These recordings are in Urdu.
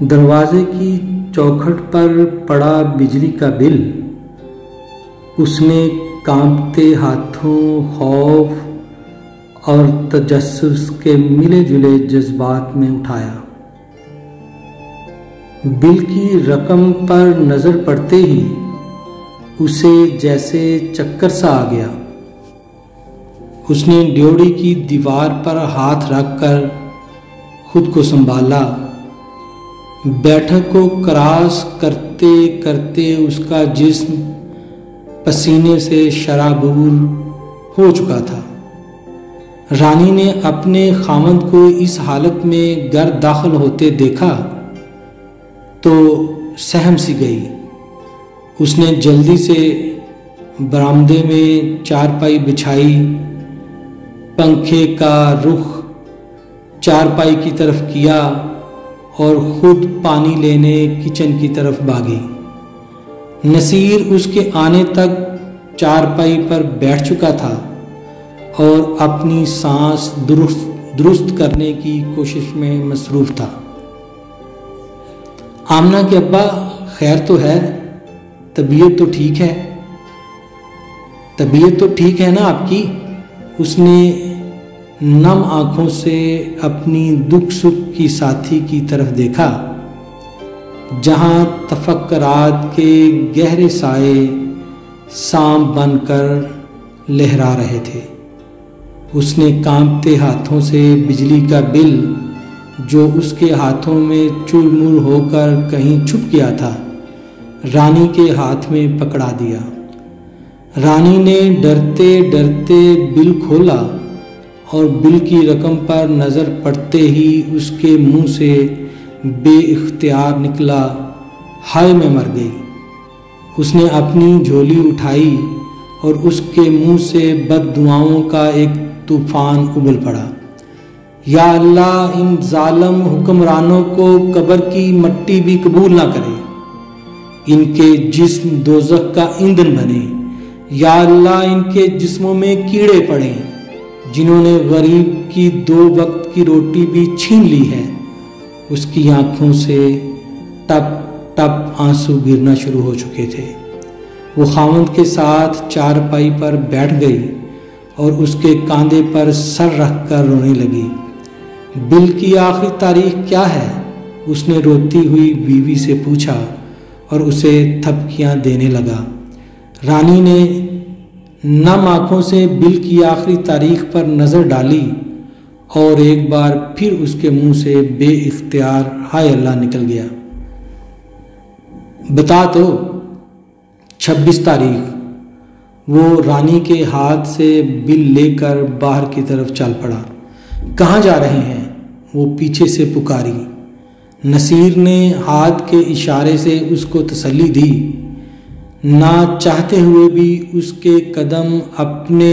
دروازے کی چوکھٹ پر پڑا بجلی کا بل۔ اس نے کانپتے ہاتھوں خوف اور تجسس کے ملے جلے جذبات میں اٹھایا۔ بل کی رقم پر نظر پڑتے ہی اسے جیسے چکر سا آ گیا۔ اس نے ڈیوڑی کی دیوار پر ہاتھ رکھ کر خود کو سنبھالا۔ بیٹھک کو کراس کرتے کرتے اس کا جسم پسینے سے شرابور ہو چکا تھا۔ رانی نے اپنے خاوند کو اس حالت میں گھر داخل ہوتے دیکھا تو سہم سی گئی۔ اس نے جلدی سے برآمدے میں چارپائی بچھائی، پنکھے کا رخ چارپائی کی طرف کیا اور خود پانی لینے کچن کی طرف بھاگی۔ نصیر اس کے آنے تک چارپائی پر بیٹھ چکا تھا اور اپنی سانس درست کرنے کی کوشش میں مصروف تھا۔ آمنہ کے ابا، خیر تو ہے؟ طبیعت تو ٹھیک ہے؟ طبیعت تو ٹھیک ہے نا آپ کی؟ اس نے نم آنکھوں سے اپنی دکھ سکھ کی ساتھی کی طرف دیکھا، جہاں تفکرات کے گہرے سائے سانپ بن کر لہرا رہے تھے۔ اس نے کانپتے ہاتھوں سے بجلی کا بل جو اس کے ہاتھوں میں چور مور ہو کر کہیں چھپ گیا تھا، رانی کے ہاتھ میں پکڑا دیا۔ رانی نے ڈرتے ڈرتے بل کھولا اور بل کی رقم پر نظر پڑتے ہی اس کے منہ سے بے اختیار نکلا، ہائے میں مر گئی۔ اس نے اپنی جھولی اٹھائی اور اس کے منہ سے بد دعاؤں کا ایک طوفان ابل پڑا۔ یا اللہ، ان ظالم حکمرانوں کو قبر کی مٹی بھی قبول نہ کرے، ان کے جسم دوزخ کا ایندھن بنے۔ یا اللہ، ان کے جسموں میں کیڑے پڑیں جنہوں نے غریب کی 2 وقت کی روٹی بھی چھین لی ہے۔ اس کی آنکھوں سے ٹپ ٹپ آنسو گرنا شروع ہو چکے تھے۔ وہ خاوند کے ساتھ چارپائی پر بیٹھ گئی اور اس کے کاندھے پر سر رکھ کر رونے لگی۔ بل کی آخری تاریخ کیا ہے؟ اس نے روتی ہوئی بیوی سے پوچھا اور اسے تھپکیاں دینے لگا۔ رانی نے نم آنکھوں سے بل کی آخری تاریخ پر نظر ڈالی اور ایک بار پھر اس کے منہ سے بے اختیار ہائے اللہ نکل گیا۔ بتا تو 26 تاریخ۔ وہ رانی کے ہاتھ سے بل لے کر باہر کی طرف چل پڑا۔ کہاں جا رہے ہیں؟ وہ پیچھے سے پکاری۔ نصیر نے ہاتھ کے اشارے سے اس کو تسلی دی۔ نہ چاہتے ہوئے بھی اس کے قدم اپنے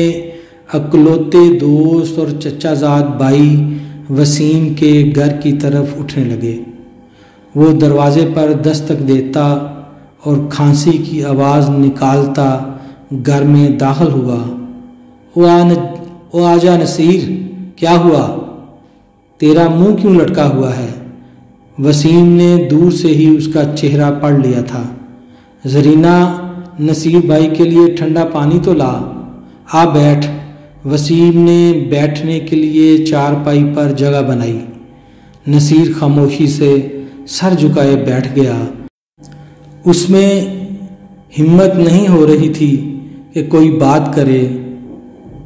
اکلوتے دوست اور چچا زاد بھائی وسیم کے گھر کی طرف اٹھنے لگے۔ وہ دروازے پر دستک دیتا اور کھانسی کی آواز نکالتا گھر میں داخل ہوا۔ او آجا نصیر، کیا ہوا؟ تیرا منہ کیوں لٹکا ہوا ہے؟ وسیم نے دور سے ہی اس کا چہرہ پڑھ لیا تھا۔ زرینہ، نصیر بھائی کے لیے ٹھنڈا پانی تو لا۔ آ بیٹھ۔ وسیم نے بیٹھنے کے لیے چارپائی پر جگہ بنائی۔ نصیر خاموشی سے سر جھکائے بیٹھ گیا۔ اس میں ہمت نہیں ہو رہی تھی کہ کوئی بات کرے۔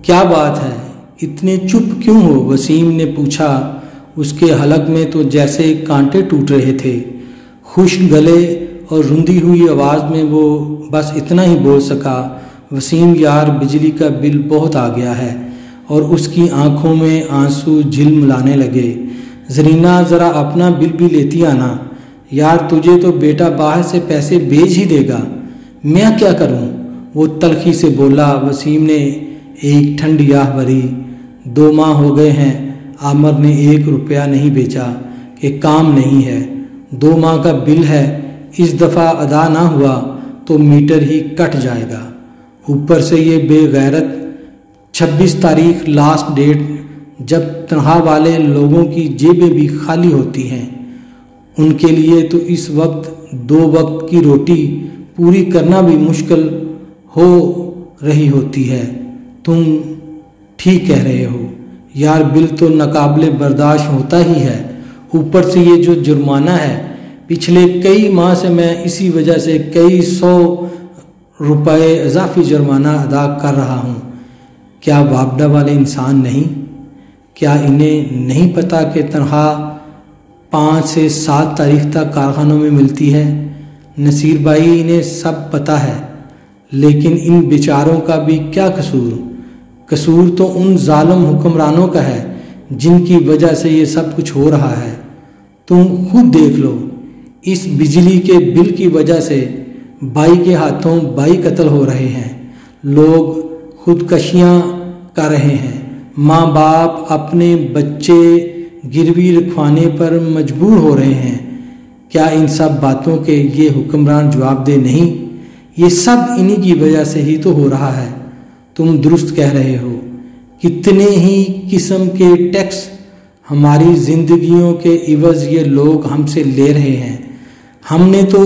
کیا بات ہے؟ اتنے چپ کیوں ہو؟ وسیم نے پوچھا۔ اس کے حلق میں تو جیسے کانٹے ٹوٹ رہے تھے۔ خشک گلے اور رندی ہوئی آواز میں وہ بس اتنا ہی بول سکا، وسیم یار، بجلی کا بل بہت آ گیا ہے۔ اور اس کی آنکھوں میں آنسو جھلملانے لگے۔ زرینہ، ذرا اپنا بل بھی لیتی آنا یار، تجھے تو بیٹا باہر سے پیسے بھیج ہی دے گا، میں کیا کروں؟ وہ تلخی سے بولا۔ وسیم نے ایک ٹھنڈی آہ بھری۔ 2 ماہ ہو گئے ہیں، عامر نے 1 روپیہ نہیں بھیجا کہ کام نہیں ہے۔ 2 ماہ کا بل ہے، اس دفعہ ادا نہ ہوا تو میٹر ہی کٹ جائے گا۔ اوپر سے یہ بے غیرت 26 تاریخ لاسٹ ڈیٹ، جب تنخواہ والے لوگوں کی جیبیں بھی خالی ہوتی ہیں، ان کے لیے تو اس وقت 2 وقت کی روٹی پوری کرنا بھی مشکل ہو رہی ہوتی ہے۔ تم ٹھیک کہہ رہے ہو یار، بل تو ناقابل برداشت ہوتا ہی ہے، اوپر سے یہ جو جرمانہ ہے، پچھلے کئی ماہ سے میں اسی وجہ سے کئی 100 روپے اضافی جرمانہ ادا کر رہا ہوں۔ کیا وابڈا والے انسان نہیں؟ کیا انہیں نہیں پتہ کہ تنخواہ 5 سے 7 تاریخ تک کارخانوں میں ملتی ہے؟ نصیر بھائی، انہیں سب پتہ ہے، لیکن ان بیچاروں کا بھی کیا قصور؟ قصور تو ان ظالم حکمرانوں کا ہے جن کی وجہ سے یہ سب کچھ ہو رہا ہے۔ تم خود دیکھ لو، اس بجلی کے بل کی وجہ سے بھائی کے ہاتھوں بھائی قتل ہو رہے ہیں، لوگ خودکشیاں کر رہے ہیں، ماں باپ اپنے بچے گروی رکھوانے پر مجبور ہو رہے ہیں۔ کیا ان سب باتوں کے یہ حکمران جواب دہ نہیں؟ یہ سب انہی کی وجہ سے ہی تو ہو رہا ہے۔ تم درست کہہ رہے ہو، کتنے ہی قسم کے ٹیکس ہماری زندگیوں کے عوض یہ لوگ ہم سے لے رہے ہیں۔ ہم نے تو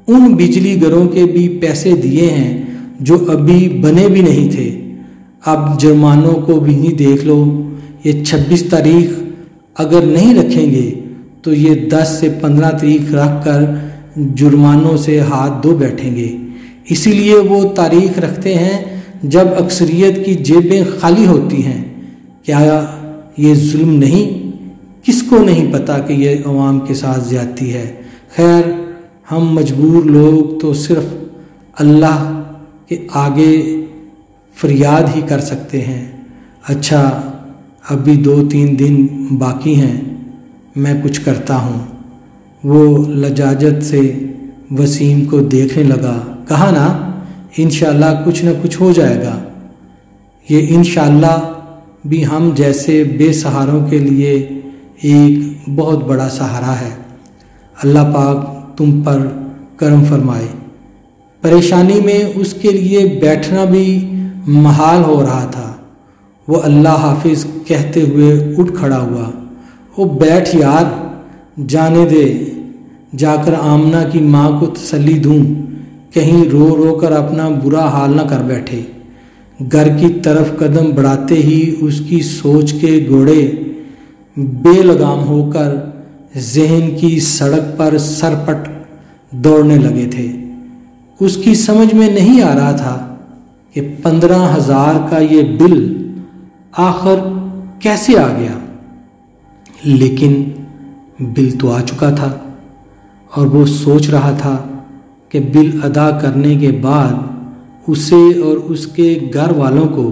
ان بجلی گھروں کے بھی پیسے دیے ہیں جو ابھی بنے بھی نہیں تھے۔ اب جرمانوں کو بھی نہیں دیکھ لو، یہ 26 تاریخ اگر نہیں رکھیں گے تو یہ 10 سے 15 تاریخ رکھ کر جرمانوں سے ہاتھ دھو بیٹھیں گے۔ اسی لیے وہ تاریخ رکھتے ہیں جب اکثریت کی جیبیں خالی ہوتی ہیں۔ کیا یہ ظلم نہیں؟ کس کو نہیں پتا کہ یہ عوام کے ساتھ زیادتی ہے؟ خیر، ہم مجبور لوگ تو صرف اللہ کے آگے فریاد ہی کر سکتے ہیں۔ اچھا، ابھی 2-3 دن باقی ہیں، میں کچھ کرتا ہوں۔ وہ لجاجت سے وسیم کو دیکھنے لگا، کہا نا انشاءاللہ کچھ نہ کچھ ہو جائے گا۔ یہ انشاءاللہ بھی ہم جیسے بے سہاروں کے لیے ایک بہت بڑا سہارا ہے۔ اللہ پاک تم پر کرم فرمائے۔ پریشانی میں اس کے لیے بیٹھنا بھی محال ہو رہا تھا۔ وہ اللہ حافظ کہتے ہوئے اٹھ کھڑا ہوا۔ وہ بیٹھ یار، جانے دے، جا کر آمنہ کی ماں کو تسلی دوں، کہیں رو رو کر اپنا برا حال نہ کر بیٹھے۔ گھر کی طرف قدم بڑھاتے ہی اس کی سوچ کے گھوڑے بے لگام ہو کر ذہن کی سڑک پر سرپٹ دوڑنے لگے تھے۔ اس کی سمجھ میں نہیں آ رہا تھا کہ 15,000 کا یہ بل آخر کیسے آ گیا، لیکن بل تو آ چکا تھا اور وہ سوچ رہا تھا کہ بل ادا کرنے کے بعد اسے اور اس کے گھر والوں کو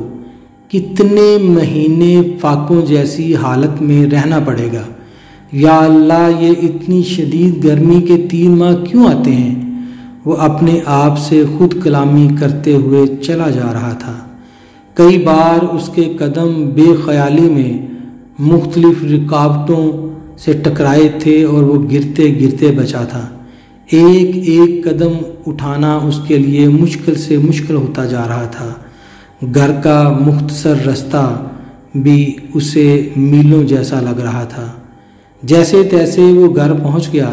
کتنے مہینے فاقوں جیسی حالت میں رہنا پڑے گا۔ یا اللہ، یہ اتنی شدید گرمی کے 3 ماہ کیوں آتے ہیں؟ وہ اپنے آپ سے خود کلامی کرتے ہوئے چلا جا رہا تھا۔ کئی بار اس کے قدم بے خیالی میں مختلف رکاوٹوں سے ٹکرائے تھے اور وہ گرتے گرتے بچا تھا۔ ایک ایک قدم اٹھانا اس کے لیے مشکل سے مشکل ہوتا جا رہا تھا۔ گھر کا مختصر رستہ بھی اسے میلوں جیسا لگ رہا تھا۔ جیسے تیسے وہ گھر پہنچ گیا۔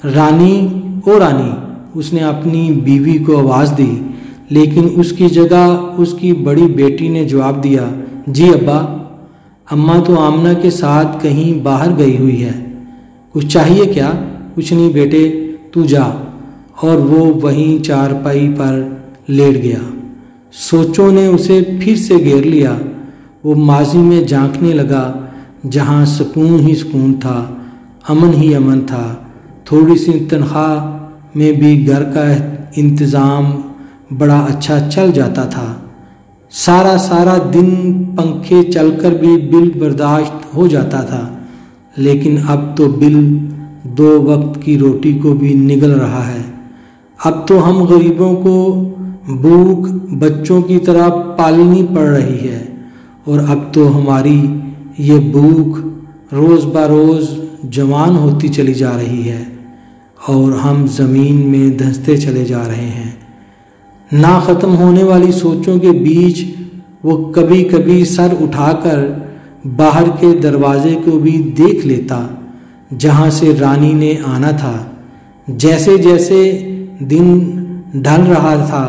رانی او رانی، اس نے اپنی بیوی کو آواز دی، لیکن اس کی جگہ اس کی بڑی بیٹی نے جواب دیا، جی ابا، اماں تو آمنہ کے ساتھ کہیں باہر گئی ہوئی ہے۔ کچھ چاہیے کیا؟ کچھ نہیں بیٹے، تو جا۔ اور وہ وہیں چارپائی پر لیٹ گیا۔ سوچوں نے اسے پھر سے گھیر لیا۔ وہ ماضی میں جھانکنے لگا جہاں سکون ہی سکون تھا، امن ہی امن تھا۔ تھوڑی سی تنخواہ میں بھی گھر کا انتظام بڑا اچھا چل جاتا تھا۔ سارا دن پنکھے چل کر بھی بل برداشت ہو جاتا تھا، لیکن اب تو بل 2 وقت کی روٹی کو بھی نگل رہا ہے۔ اب تو ہم غریبوں کو بھوک بچوں کی طرح پالنی پڑ رہی ہے، اور اب تو ہماری یہ بھوک روز بروز جوان ہوتی چلی جا رہی ہے اور ہم زمین میں دھنستے چلے جا رہے ہیں۔ نہ ختم ہونے والی سوچوں کے بیچ وہ کبھی کبھی سر اٹھا کر باہر کے دروازے کو بھی دیکھ لیتا، جہاں سے رانی نے آنا تھا۔ جیسے جیسے دن ڈھل رہا تھا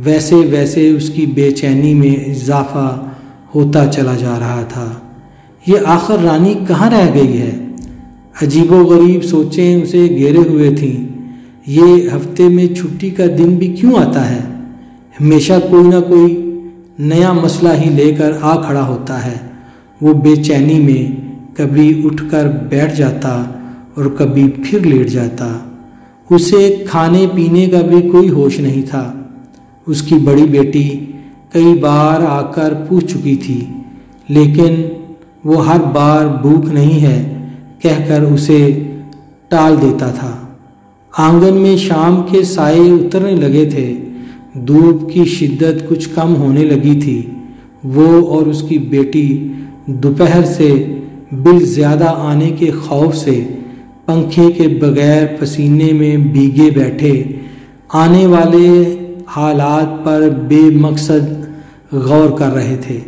ویسے ویسے اس کی بے چینی میں اضافہ ہوتا چلا جا رہا تھا۔ یہ آخر رانی کہاں رہ گئی ہے؟ عجیب و غریب سوچیں اسے گھیرے ہوئے تھیں۔ یہ ہفتے میں چھٹی کا دن بھی کیوں آتا ہے؟ ہمیشہ کوئی نہ کوئی نیا مسئلہ ہی لے کر آ کھڑا ہوتا ہے۔ وہ بے چینی میں کبھی اٹھ کر بیٹھ جاتا اور کبھی پھر لیٹ جاتا۔ اسے کھانے پینے کا بھی کوئی ہوش نہیں تھا۔ اس کی بڑی بیٹی کئی بار آ کر پوچھ چکی تھی، لیکن وہ ہر بار بھوک نہیں ہے کہہ کر اسے ٹال دیتا تھا۔ آنگن میں شام کے سائے اترنے لگے تھے۔ دھوپ کی شدت کچھ کم ہونے لگی تھی۔ وہ اور اس کی بیٹی دوپہر سے بل زیادہ آنے کے خوف سے پنکھے کے بغیر پسینے میں بھیگے بیٹھے آنے والے حالات پر بے مقصد غور کر رہے تھے،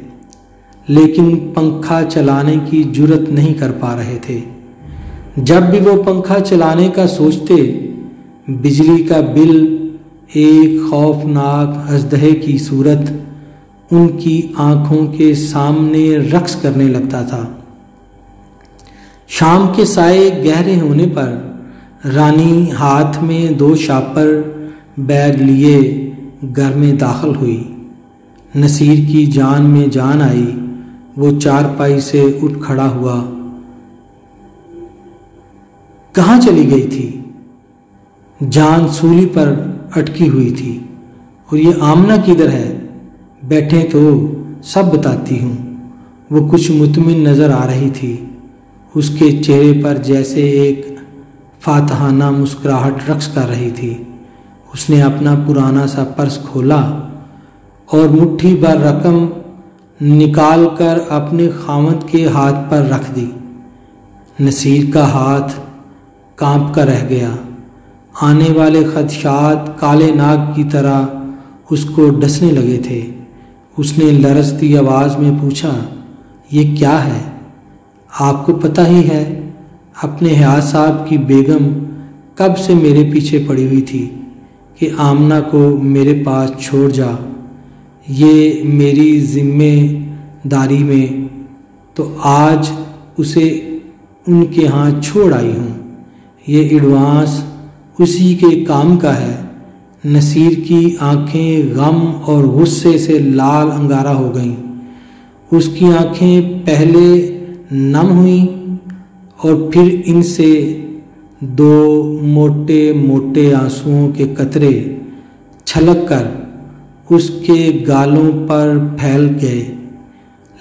لیکن پنکھا چلانے کی جرت نہیں کر پا رہے تھے۔ جب بھی وہ پنکھا چلانے کا سوچتے، بجلی کا بل ایک خوفناک اژدہے کی صورت ان کی آنکھوں کے سامنے رقص کرنے لگتا تھا۔ شام کے سائے گہرے ہونے پر رانی ہاتھ میں 2 شاپر بیگ لیے گھر میں داخل ہوئی۔ نصیر کی جان میں جان آئی۔ وہ چارپائی سے اٹھ کھڑا ہوا۔ کہاں چلی گئی تھی؟ جان سولی پر اٹکی ہوئی تھی۔ اور یہ آمنہ کدھر ہے؟ بیٹھیں تو سب بتاتی ہوں۔ وہ کچھ مطمئن نظر آ رہی تھی۔ اس کے چہرے پر جیسے ایک فاتحانہ مسکراہٹ رقص کر رہی تھی۔ اس نے اپنا پرانا سا پرس کھولا اور مٹھی بھر رقم نکال کر اپنے خاوند کے ہاتھ پر رکھ دی۔ نصیر کا ہاتھ کانپ کر رہ گیا۔ آنے والے خدشات کالے ناگ کی طرح اس کو ڈسنے لگے تھے۔ اس نے لرزتی آواز میں پوچھا، یہ کیا ہے؟ آپ کو پتہ ہی ہے، اپنے حیات صاحب کی بیگم کب سے میرے پیچھے پڑی ہوئی تھی کہ آمنہ کو میرے پاس چھوڑ جا۔ یہ میری ذمہ داری میں تو آج اسے ان کے ہاں چھوڑ آئی ہوں۔ یہ ایڈوانس اسی کے کام کا ہے۔ نصیر کی آنکھیں غم اور غصے سے لال انگارہ ہو گئیں۔ اس کی آنکھیں پہلے نم ہوئیں اور پھر ان سے 2 موٹے موٹے آنسوؤں کے قطرے چھلک کر اس کے گالوں پر پھیل گئے۔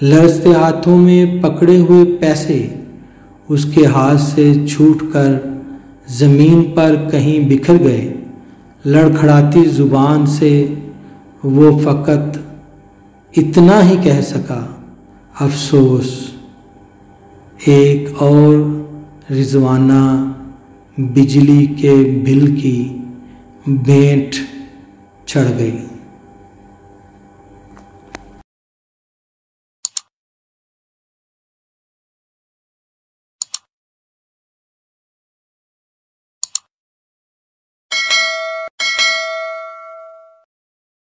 لرزتے ہاتھوں میں پکڑے ہوئے پیسے اس کے ہاتھ سے چھوٹ کر زمین پر کہیں بکھر گئے۔ لڑکھڑاتی زبان سے وہ فقط اتنا ہی کہہ سکا، افسوس۔ ایک اور رضوانہ بجلی کے بل کی بھینٹ چڑھ گئی۔